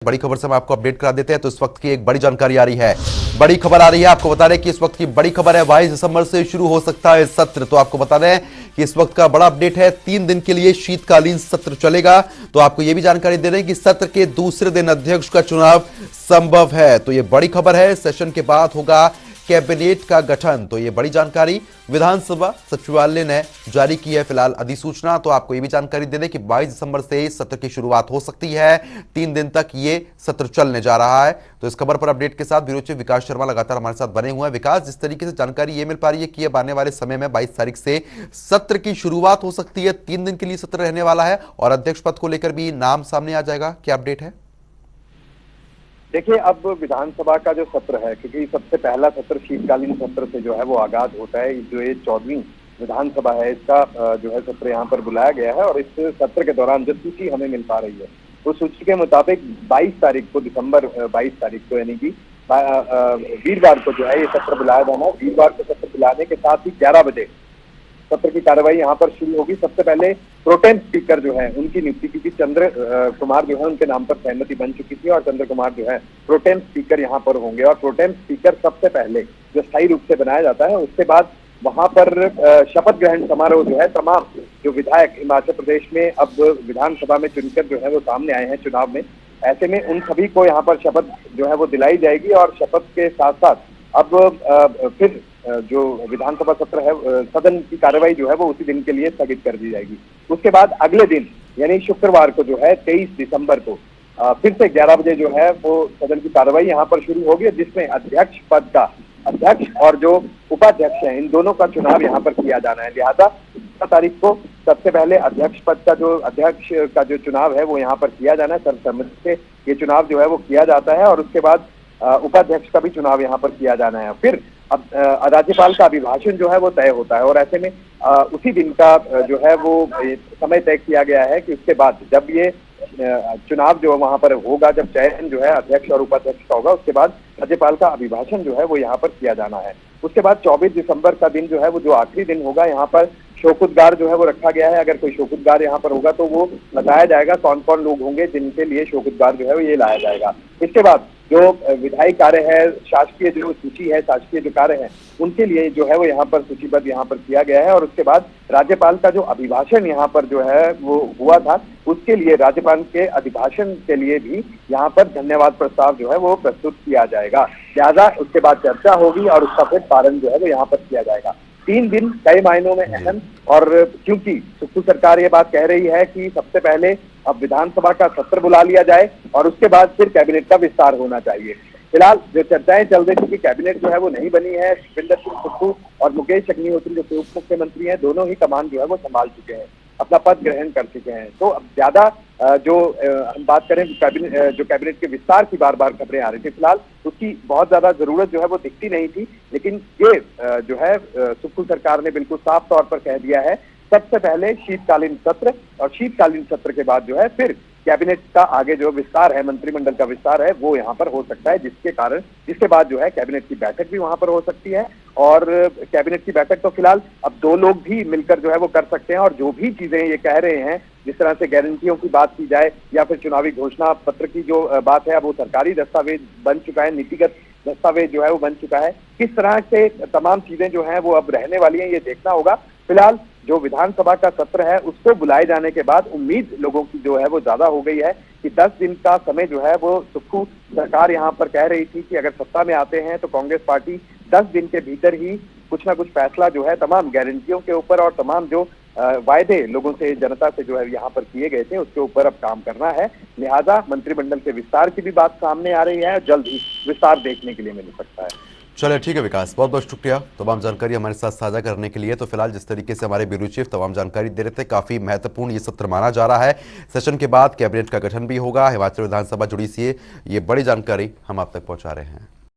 बड़ी खबर से हम आपको अपडेट करा देते हैं। तो इस वक्त की एक बड़ी जानकारी आ रही है, बड़ी खबर आ रही है। आपको बता दें कि इस वक्त की बड़ी खबर है, 22 दिसंबर से शुरू हो सकता है सत्र। तो आपको बता दें कि इस वक्त का बड़ा अपडेट है, 3 दिन के लिए शीतकालीन सत्र चलेगा। तो आपको यह भी जानकारी दे रहे हैं कि सत्र के दूसरे दिन अध्यक्ष का चुनाव संभव है। तो यह बड़ी खबर है, सेशन के बाद होगा कैबिनेट का गठन। तो ये बड़ी जानकारी विधानसभा सचिवालय ने जारी की है फिलहाल अधिसूचना। तो आपको ये भी जानकारी दे दें कि 22 दिसंबर से इस सत्र की शुरुआत हो सकती है, 3 दिन तक ये सत्र चलने जा रहा है। तो इस खबर पर अपडेट के साथ ब्यूरो चीफ विकास शर्मा लगातार हमारे साथ बने हुए हैं। विकास, जिस तरीके से जानकारी ये मिल पा रही है कि अब आने वाले समय में 22 तारीख से सत्र की शुरुआत हो सकती है, 3 दिन के लिए सत्र रहने वाला है और अध्यक्ष पद को लेकर भी नाम सामने आ जाएगा, क्या अपडेट है? देखिए, अब विधानसभा का जो सत्र है, क्योंकि सबसे पहला सत्र शीतकालीन सत्र से जो है वो आगाज होता है। जो ये 14वीं विधानसभा है, इसका जो है सत्र यहाँ पर बुलाया गया है। और इस सत्र के दौरान जो सूची हमें मिल पा रही है, उस सूची के मुताबिक 22 तारीख को, दिसंबर 22 तारीख को, यानी कि वीरवार को जो है ये सत्र बुलाया जाना है। वीरवार को सत्र बुलाने के साथ ही 11 बजे सत्र की कार्रवाई यहाँ पर शुरू होगी। सबसे पहले प्रोटेम स्पीकर जो है उनकी नियुक्ति, क्योंकि चंद्र कुमार जो है उनके नाम पर सहमति बन चुकी थी और चंद्र कुमार जो है प्रोटेम स्पीकर यहाँ पर होंगे। और प्रोटेम स्पीकर सबसे पहले जो स्थायी रूप से बनाया जाता है, उसके बाद वहां पर शपथ ग्रहण समारोह जो है, तमाम जो विधायक हिमाचल प्रदेश में अब विधानसभा में चुनकर जो है वो सामने आए हैं चुनाव में, ऐसे में उन सभी को यहाँ पर शपथ जो है वो दिलाई जाएगी। और शपथ के साथ साथ अब फिर जो विधानसभा सत्र है, सदन की कार्रवाई जो है वो उसी दिन के लिए स्थगित कर दी जाएगी। उसके बाद अगले दिन यानी शुक्रवार को जो है 23 दिसंबर को फिर से 11 बजे जो है वो सदन की कार्रवाई यहाँ पर शुरू होगी, जिसमें अध्यक्ष पद का, अध्यक्ष और जो उपाध्यक्ष हैं, इन दोनों का चुनाव यहाँ पर किया जाना है। लिहाजा 17 तारीख को सबसे पहले अध्यक्ष पद का, जो अध्यक्ष का जो चुनाव है वो यहाँ पर किया जाना है। सर्वसम्मति से ये चुनाव जो है वो किया जाता है और उसके बाद उपाध्यक्ष का भी चुनाव यहाँ पर किया जाना है। फिर अब राज्यपाल का अभिभाषण जो है वो तय होता है और ऐसे में उसी दिन का जो है वो समय तय किया गया है कि उसके बाद जब ये चुनाव जो वहां पर होगा, जब चयन जो है अध्यक्ष और उपाध्यक्ष का होगा, उसके बाद राज्यपाल का अभिभाषण जो है वो यहाँ पर किया जाना है। उसके बाद 24 दिसंबर का दिन जो है वो जो आखिरी दिन होगा, यहाँ पर शोकोद्गार जो है वो रखा गया है। अगर कोई शोकोद्गार यहाँ पर होगा तो वो बताया जाएगा कौन कौन लोग होंगे जिनके लिए शोकोद्गार जो है वो ये लाया जाएगा। इसके बाद जो विधायी कार्य है, शासकीय जो सूची है, शासकीय जो कार्य है, उनके लिए जो है वो यहाँ पर सूचीबद्ध यहाँ पर किया गया है। और उसके बाद राज्यपाल का जो अभिभाषण यहाँ पर जो है वो हुआ था, उसके लिए राज्यपाल के अभिभाषण के लिए भी यहाँ पर धन्यवाद प्रस्ताव जो है वो प्रस्तुत किया जाएगा। लिहाजा उसके बाद चर्चा होगी और उसका फिर पारण जो है वो यहाँ पर किया जाएगा। 3 दिन कई मायनों में अहम, और क्योंकि सुप्रीम सरकार ये बात कह रही है कि सबसे पहले अब विधानसभा का सत्र बुला लिया जाए और उसके बाद फिर कैबिनेट का विस्तार होना चाहिए। फिलहाल जो चर्चाएं चल रही थी कि कैबिनेट जो है वो नहीं बनी है, भूपेंद्र सिंह सुक्खू और मुकेश अग्निहोत्री जो उप मुख्यमंत्री हैं, दोनों ही कमान जो है वो संभाल चुके हैं, अपना पद ग्रहण कर चुके हैं। तो अब ज्यादा जो हम बात करें जो कैबिनेट के विस्तार की बार बार खबरें आ रही थी, फिलहाल उसकी बहुत ज्यादा जरूरत जो है वो दिखती नहीं थी। लेकिन ये जो है सुप्रीम सरकार ने बिल्कुल साफ तौर पर कह दिया है, सबसे पहले शीतकालीन सत्र और शीतकालीन सत्र के बाद जो है फिर कैबिनेट का आगे जो विस्तार है, मंत्रिमंडल का विस्तार है, वो यहाँ पर हो सकता है, जिसके बाद जो है कैबिनेट की बैठक भी वहां पर हो सकती है। और कैबिनेट की बैठक तो फिलहाल अब 2 लोग भी मिलकर जो है वो कर सकते हैं। और जो भी चीजें ये कह रहे हैं, जिस तरह से गारंटियों की बात की जाए या फिर चुनावी घोषणा पत्र की जो बात है, अब वो सरकारी दस्तावेज बन चुका है, नीतिगत दस्तावेज जो है वो बन चुका है। किस तरह से तमाम चीजें जो है वो अब रहने वाली हैं, ये देखना होगा। फिलहाल जो विधानसभा का सत्र है उसको बुलाए जाने के बाद उम्मीद लोगों की जो है वो ज्यादा हो गई है कि 10 दिन का समय जो है वो सुक्खू सरकार यहाँ पर कह रही थी कि अगर सत्ता में आते हैं तो कांग्रेस पार्टी 10 दिन के भीतर ही कुछ ना कुछ फैसला जो है तमाम गारंटियों के ऊपर और तमाम जो वायदे लोगों से, जनता से जो है यहाँ पर किए गए थे, उसके ऊपर अब काम करना है। लिहाजा मंत्रिमंडल के विस्तार की भी बात सामने आ रही है, जल्द ही विस्तार देखने के लिए मिल सकता है। चलिए ठीक है विकास, बहुत बहुत शुक्रिया तमाम जानकारी हमारे साथ साझा करने के लिए। तो फिलहाल जिस तरीके से हमारे ब्यूरो चीफ तमाम जानकारी दे रहे थे, काफी महत्वपूर्ण ये सत्र माना जा रहा है। सेशन के बाद कैबिनेट का गठन भी होगा, हिमाचल विधानसभा जुड़ी सी ये बड़ी जानकारी हम आप तक पहुंचा रहे हैं।